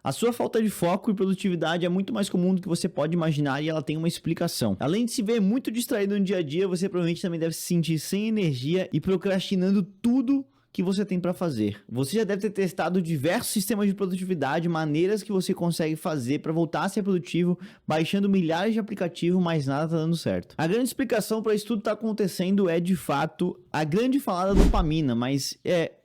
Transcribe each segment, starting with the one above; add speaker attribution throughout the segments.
Speaker 1: A sua falta de foco e produtividade é muito mais comum do que você pode imaginar e ela tem uma explicação. Além de se ver muito distraído no dia a dia, você provavelmente também deve se sentir sem energia e procrastinando tudo que você tem para fazer. Você já deve ter testado diversos sistemas de produtividade, maneiras que você consegue fazer para voltar a ser produtivo, baixando milhares de aplicativos, mas nada tá dando certo. A grande explicação para isso tudo tá acontecendo é, de fato, a grande falada dopamina, mas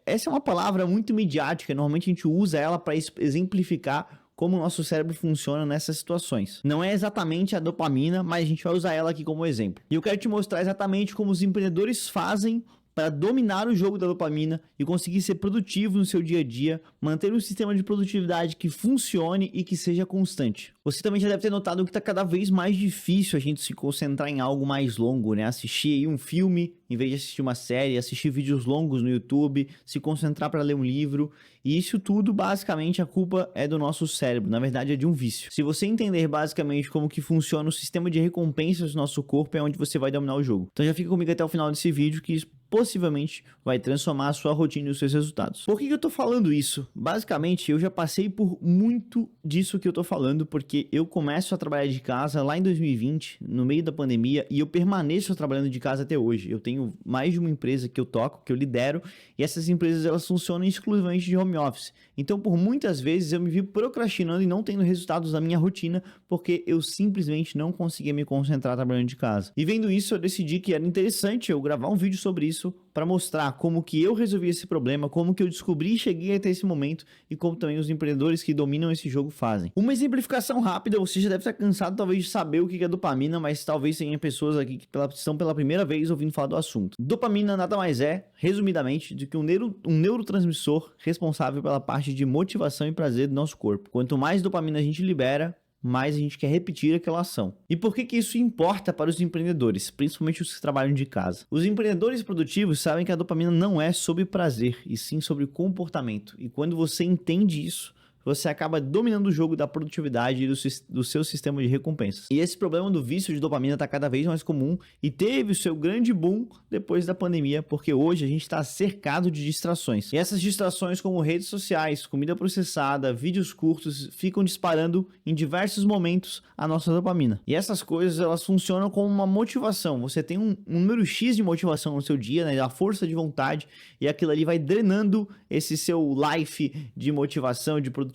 Speaker 1: essa é uma palavra muito midiática, normalmente a gente usa ela para exemplificar como o nosso cérebro funciona nessas situações. Não é exatamente a dopamina, mas a gente vai usar ela aqui como exemplo. E eu quero te mostrar exatamente como os empreendedores fazem para dominar o jogo da dopamina e conseguir ser produtivo no seu dia a dia, manter um sistema de produtividade que funcione e que seja constante. Você também já deve ter notado que está cada vez mais difícil a gente se concentrar em algo mais longo, né? Assistir aí um filme em vez de assistir uma série, assistir vídeos longos no YouTube, se concentrar para ler um livro. E isso tudo, basicamente, a culpa é do nosso cérebro, na verdade é de um vício. Se você entender basicamente como que funciona o sistema de recompensas do nosso corpo, é onde você vai dominar o jogo. Então já fica comigo até o final desse vídeo, que isso possivelmente vai transformar a sua rotina e os seus resultados. Por que eu tô falando isso? Basicamente, eu já passei por muito disso que eu tô falando, porque eu começo a trabalhar de casa lá em 2020, no meio da pandemia, e eu permaneço trabalhando de casa até hoje. Eu tenho mais de uma empresa que eu toco, que eu lidero, e essas empresas elas funcionam exclusivamente de home office. Então, por muitas vezes eu me vi procrastinando e não tendo resultados da minha rotina, porque eu simplesmente não conseguia me concentrar trabalhando de casa. E vendo isso, eu decidi que era interessante eu gravar um vídeo sobre isso, para mostrar como que eu resolvi esse problema, como que eu descobri e cheguei até esse momento e como também os empreendedores que dominam esse jogo fazem. Uma exemplificação rápida, você já deve estar cansado talvez de saber o que é dopamina, mas talvez tenha pessoas aqui que estão pela primeira vez ouvindo falar do assunto. Dopamina nada mais é, resumidamente, do que um neurotransmissor responsável pela parte de motivação e prazer do nosso corpo. Quanto mais dopamina a gente libera, mais a gente quer repetir aquela ação. E por que isso importa para os empreendedores, principalmente os que trabalham de casa? Os empreendedores produtivos sabem que a dopamina não é sobre prazer, e sim sobre comportamento. E quando você entende isso, você acaba dominando o jogo da produtividade e do seu sistema de recompensas. E esse problema do vício de dopamina está cada vez mais comum e teve o seu grande boom depois da pandemia, porque hoje a gente está cercado de distrações. E essas distrações, como redes sociais, comida processada, vídeos curtos, ficam disparando em diversos momentos a nossa dopamina. E essas coisas, elas funcionam como uma motivação. Você tem um número X de motivação no seu dia, né, a força de vontade, e aquilo ali vai drenando esse seu life de motivação, de produtividade,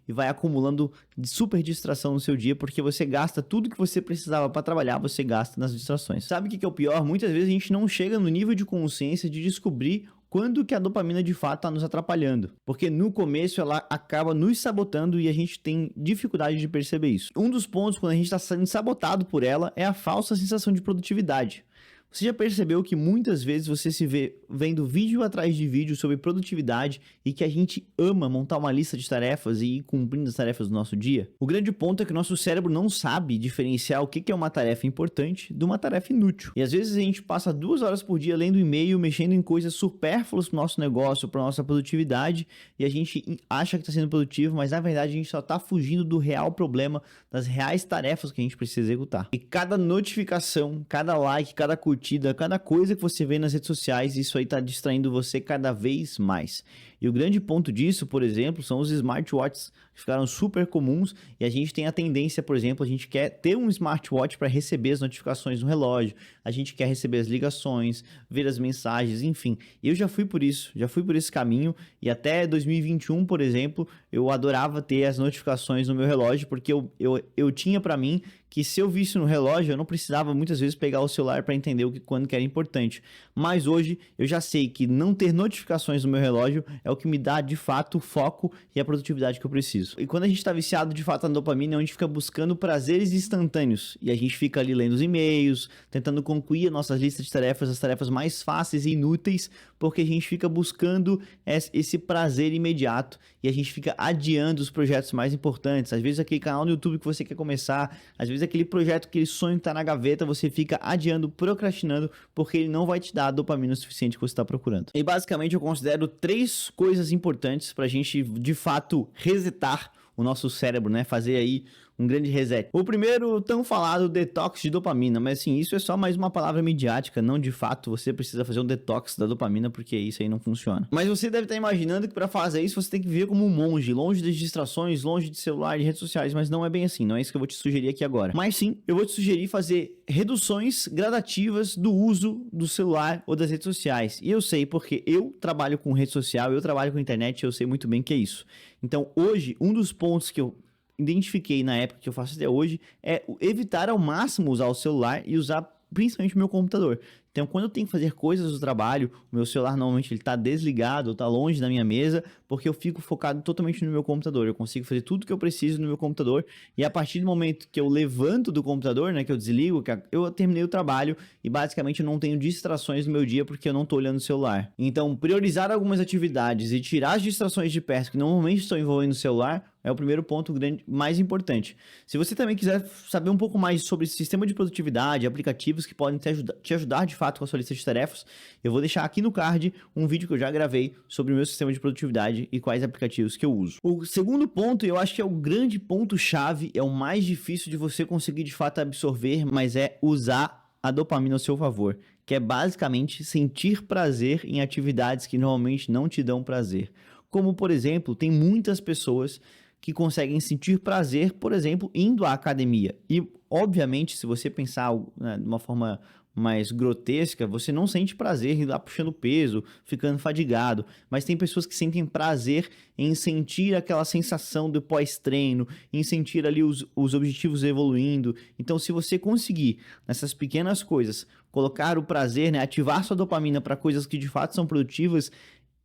Speaker 1: e vai acumulando super distração no seu dia, porque você gasta tudo que você precisava para trabalhar, você gasta nas distrações. Sabe o que é o pior? Muitas vezes a gente não chega no nível de consciência de descobrir quando que a dopamina de fato está nos atrapalhando, porque no começo ela acaba nos sabotando e a gente tem dificuldade de perceber isso. Um dos pontos quando a gente está sendo sabotado por ela é a falsa sensação de produtividade. Você já percebeu que muitas vezes você se vê vendo vídeo atrás de vídeo sobre produtividade e que a gente ama montar uma lista de tarefas e ir cumprindo as tarefas do nosso dia? O grande ponto é que o nosso cérebro não sabe diferenciar o que é uma tarefa importante de uma tarefa inútil. E às vezes a gente passa 2 horas por dia lendo e-mail, mexendo em coisas supérfluas para o nosso negócio, para nossa produtividade, e a gente acha que está sendo produtivo, mas na verdade a gente só está fugindo do real problema, das reais tarefas que a gente precisa executar. E cada notificação, cada like, cada curtida, cada coisa que você vê nas redes sociais, isso aí tá distraindo você cada vez mais. E o grande ponto disso, por exemplo, são os smartwatches, que ficaram super comuns e a gente tem a tendência, por exemplo, a gente quer ter um smartwatch para receber as notificações no relógio, a gente quer receber as ligações, ver as mensagens, enfim. Eu já fui por isso, já fui por esse caminho e até 2021, por exemplo, eu adorava ter as notificações no meu relógio, porque eu tinha para mim que se eu visse no relógio, eu não precisava muitas vezes pegar o celular para entender quando que era importante. Mas hoje eu já sei que não ter notificações no meu relógio é o que me dá de fato o foco e a produtividade que eu preciso. E quando a gente está viciado de fato na dopamina, a gente fica buscando prazeres instantâneos e a gente fica ali lendo os e-mails, tentando concluir a nossa lista de tarefas, as tarefas mais fáceis e inúteis, porque a gente fica buscando esse prazer imediato e a gente fica adiando os projetos mais importantes. Às vezes aquele canal no YouTube que você quer começar, às vezes aquele projeto, aquele sonho que está na gaveta, você fica adiando, procrastinando, porque ele não vai te dar a dopamina o suficiente que você está procurando. E basicamente eu considero 3 coisas importantes para a gente de fato resetar o nosso cérebro, né? Fazer aí um grande reset. O primeiro, tão falado detox de dopamina, mas assim, isso é só mais uma palavra midiática, não de fato você precisa fazer um detox da dopamina, porque isso aí não funciona. Mas você deve estar imaginando que para fazer isso você tem que viver como um monge, longe das distrações, longe de celular, de redes sociais, mas não é bem assim, não é isso que eu vou te sugerir aqui agora. Mas sim, eu vou te sugerir fazer reduções gradativas do uso do celular ou das redes sociais. E eu sei porque eu trabalho com rede social, eu trabalho com internet, eu sei muito bem o que é isso. Então, hoje, um dos pontos que eu identifiquei na época que eu faço até hoje é evitar ao máximo usar o celular e usar principalmente o meu computador. Então, quando eu tenho que fazer coisas do trabalho, o meu celular normalmente ele tá desligado, tá longe da minha mesa, porque eu fico focado totalmente no meu computador. Eu consigo fazer tudo que eu preciso no meu computador e a partir do momento que eu levanto do computador, né, que eu desligo, eu terminei o trabalho e basicamente eu não tenho distrações no meu dia porque eu não tô olhando o celular. Então, priorizar algumas atividades e tirar as distrações de perto que normalmente estão envolvendo o celular é o primeiro ponto mais importante. Se você também quiser saber um pouco mais sobre sistema de produtividade, aplicativos que podem te ajudar de fato com a sua lista de tarefas, eu vou deixar aqui no card um vídeo que eu já gravei sobre o meu sistema de produtividade e quais aplicativos que eu uso. O segundo ponto, eu acho que é o grande ponto-chave, é o mais difícil de você conseguir de fato absorver, mas é usar a dopamina ao seu favor, que é basicamente sentir prazer em atividades que normalmente não te dão prazer. Como, por exemplo, tem muitas pessoas que conseguem sentir prazer, por exemplo, indo à academia. E, obviamente, se você pensar, né, de uma forma mais grotesca, você não sente prazer em lá puxando peso, ficando fadigado, mas tem pessoas que sentem prazer em sentir aquela sensação do pós-treino, em sentir ali os objetivos evoluindo. Então, se você conseguir, nessas pequenas coisas, colocar o prazer, né, ativar sua dopamina para coisas que de fato são produtivas,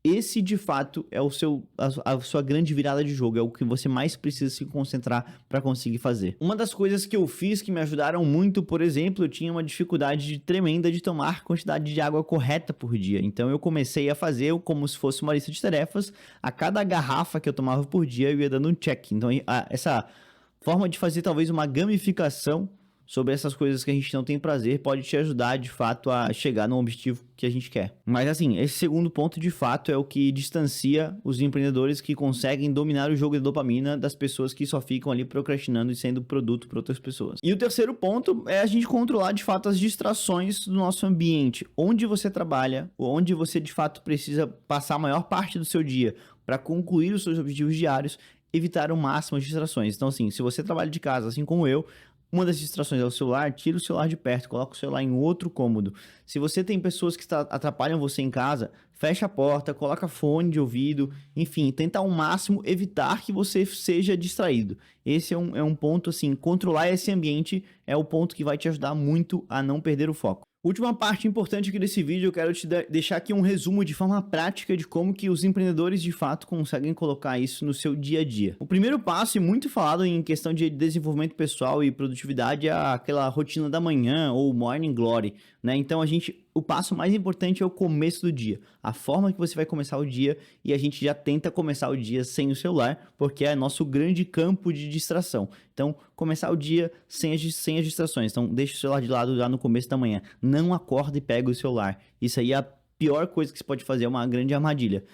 Speaker 1: esse de fato é a sua grande virada de jogo, é o que você mais precisa se concentrar para conseguir fazer. Uma das coisas que eu fiz que me ajudaram muito, por exemplo, eu tinha uma dificuldade tremenda de tomar a quantidade de água correta por dia, então eu comecei a fazer como se fosse uma lista de tarefas, a cada garrafa que eu tomava por dia eu ia dando um check. Então essa forma de fazer talvez uma gamificação sobre essas coisas que a gente não tem prazer, pode te ajudar, de fato, a chegar no objetivo que a gente quer. Mas, assim, esse segundo ponto, de fato, é o que distancia os empreendedores que conseguem dominar o jogo da dopamina das pessoas que só ficam ali procrastinando e sendo produto para outras pessoas. E o terceiro ponto é a gente controlar, de fato, as distrações do nosso ambiente. Onde você trabalha, onde você, de fato, precisa passar a maior parte do seu dia para concluir os seus objetivos diários, evitar o máximo as distrações. Então, assim, se você trabalha de casa, assim como eu, uma das distrações é o celular, tira o celular de perto, coloca o celular em outro cômodo. Se você tem pessoas que atrapalham você em casa, fecha a porta, coloca fone de ouvido, enfim, tenta ao máximo evitar que você seja distraído. Esse é um ponto, assim, controlar esse ambiente é o ponto que vai te ajudar muito a não perder o foco. Última parte importante aqui desse vídeo, eu quero te deixar aqui um resumo de forma prática de como que os empreendedores de fato conseguem colocar isso no seu dia a dia. O primeiro passo, e muito falado em questão de desenvolvimento pessoal e produtividade, é aquela rotina da manhã ou morning glory, né? Então o passo mais importante é o começo do dia, a forma que você vai começar o dia, e a gente já tenta começar o dia sem o celular, porque é nosso grande campo de distração. Então, começar o dia sem as distrações. Então, deixa o celular de lado já no começo da manhã. Não acorda e pega o celular. Isso aí é a pior coisa que você pode fazer, é uma grande armadilha.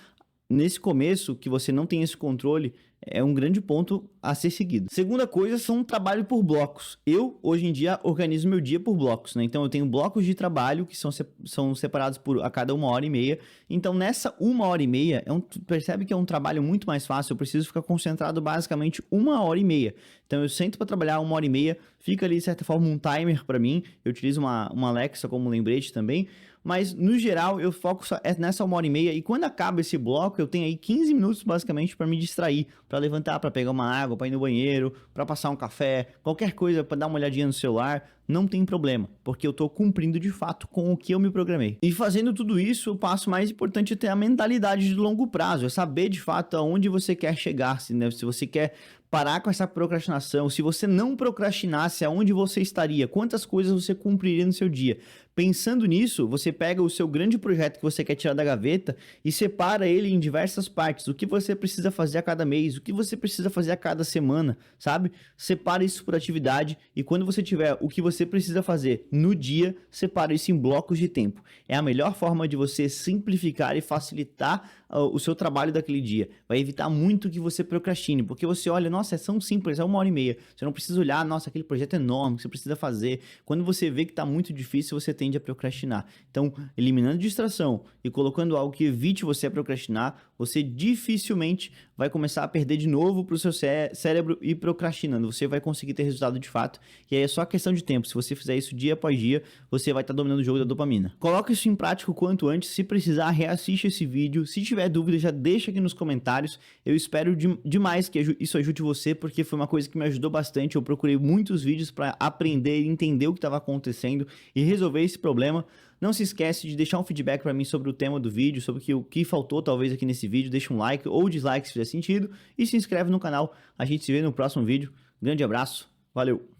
Speaker 1: Nesse começo, que você não tem esse controle, é um grande ponto a ser seguido. Segunda coisa são trabalho por blocos. Eu, hoje em dia, organizo meu dia por blocos, né? Então, eu tenho blocos de trabalho que são separados a cada 1h30. Então, nessa 1h30, percebe que é um trabalho muito mais fácil. Eu preciso ficar concentrado basicamente 1h30. Então, eu sento para trabalhar 1h30, fica ali, de certa forma, um timer para mim. Eu utilizo uma Alexa como lembrete também. Mas, no geral, eu foco nessa 1h30. E quando acaba esse bloco, eu tenho aí 15 minutos, basicamente, para me distrair. Para levantar, para pegar uma água, para ir no banheiro, para passar um café, qualquer coisa, para dar uma olhadinha no celular. Não tem problema, porque eu estou cumprindo de fato com o que eu me programei. E fazendo tudo isso, o passo mais importante é ter a mentalidade de longo prazo. É saber de fato aonde você quer chegar. Se você quer parar com essa procrastinação, se você não procrastinasse, aonde você estaria? Quantas coisas você cumpriria no seu dia? Pensando nisso, você pega o seu grande projeto que você quer tirar da gaveta e separa ele em diversas partes. O que você precisa fazer a cada mês, o que você precisa fazer a cada semana, sabe? Separa isso por atividade e quando você tiver o que você precisa fazer no dia, separa isso em blocos de tempo. É a melhor forma de você simplificar e facilitar o seu trabalho daquele dia. Vai evitar muito que você procrastine, porque você olha, nossa, é tão simples, é 1h30. Você não precisa olhar, nossa, aquele projeto é enorme que você precisa fazer. Quando você vê que está muito difícil, você tende a procrastinar. Então, eliminando distração e colocando algo que evite você a procrastinar, você dificilmente vai começar a perder de novo para o seu cérebro e procrastinando. Você vai conseguir ter resultado de fato, e aí é só questão de tempo. Se você fizer isso dia após dia, você vai estar dominando o jogo da dopamina. Coloca isso em prática o quanto antes. Se precisar, reassiste esse vídeo. Se tiver dúvida, já deixa aqui nos comentários. Eu espero demais que isso ajude você, porque foi uma coisa que me ajudou bastante. Eu procurei muitos vídeos para aprender e entender o que estava acontecendo e resolver esse problema. Não se esquece de deixar um feedback para mim sobre o tema do vídeo, sobre o que faltou talvez aqui nesse vídeo. Deixa um like ou dislike se fizer sentido e se inscreve no canal. A gente se vê no próximo vídeo. Grande abraço, valeu!